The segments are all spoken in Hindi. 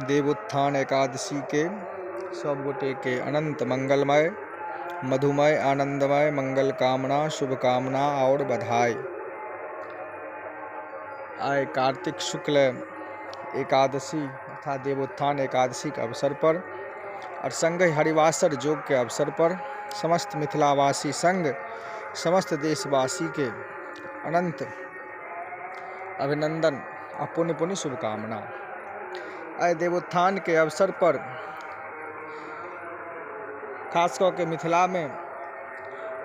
देवोत्थान एकादशी के सब गोटे के अनंत मंगलमय, मधुमय, आनंदमय मंगल कामना, शुभ कामना और बधाई। आए कार्तिक शुक्ल एकादशी तथा देवोत्थान एकादशी के अवसर पर और संग हरिवासर योग के अवसर पर समस्त मिथिलावासी संग समस्त देशवासी के अनंत अभिनंदन और पुण्य पुण्य शुभकामना। आए देवोत्थान के अवसर पर खास करके मिथिला में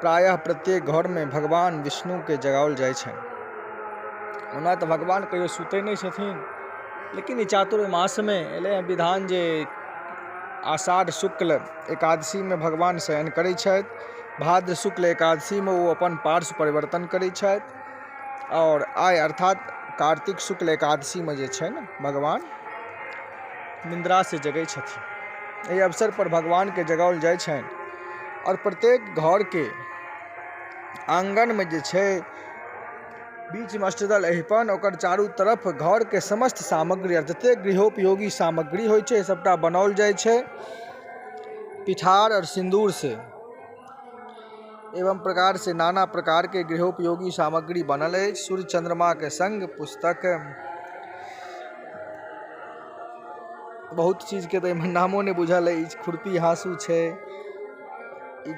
प्रायः प्रत्येक घर में भगवान विष्णु के जगाओल जाय छै। ओना तो भगवान कहियो सुते नहीं छथिन, लेकिन चातुर्मास में एले विधान जे आषाढ़ शुक्ल एकादशी में भगवान शयन करै छथि, भाद्र शुक्ल एकादशी में वो अपन पार्श्व परिवर्तन करै छथि और आय अर्थात कार्तिक शुक्ल एकादशी में जे छै न भगवान निंद्रा से जगै छथिन। एहि अवसर पर भगवान के जगाओल जाय छनि और प्रत्येक घर के आंगन में जे छै बीच में अष्टदल अहिपन ओकर चारू तरफ घर के समस्त सामग्री जते गृहोपयोगी सामग्री होइ छै सबटा बनाओल जाय छै पिठार और सिंदूर से। एवं प्रकार से नाना प्रकार के गृहोपयोगी सामग्री बनल है। सूर्य चंद्रमा के संग पुस्तक बहुत चीज के तो नामो नहीं बुझल है। खुरपी हाँसू है,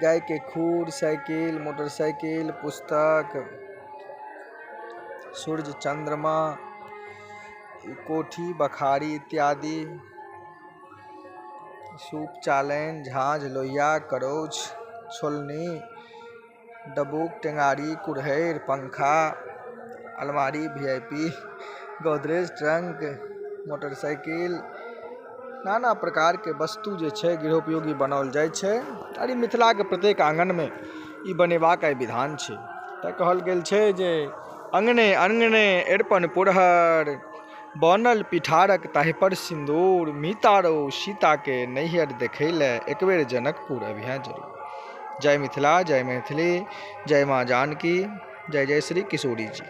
गाय के खूर, साइकिल, मोटरसाइकिल, पुस्तक, सूर्य चंद्रमा, कोठी, बखारी इत्यादि, सूप, चालैन, झाँझ, लोहिया, करौछ, छोलनी, डबूक, टेंगारी, कुरहैर, पंखा, अलमारी, वीआईपी, गोदरेज, ट्रंक, मोटरसाइकिल, नाना प्रकार के वस्तु जे छै गृहोपयोगी बनाओल जाय छै और मिथिला के प्रत्येक आंगन में ई बनेबाक विधान छै। तऽ कहल गेल छै जे अंगने अंगने अरिपन पुरहर, बनल पिठारक ताहि पर सिंदूर, मीतारो सीता के नैहर देखै ले एक बेर जनकपुर अभियान जरूर। जय मिथिला, जय मैथिली, जय माँ जानकी, जय जय श्री किशोरी जी।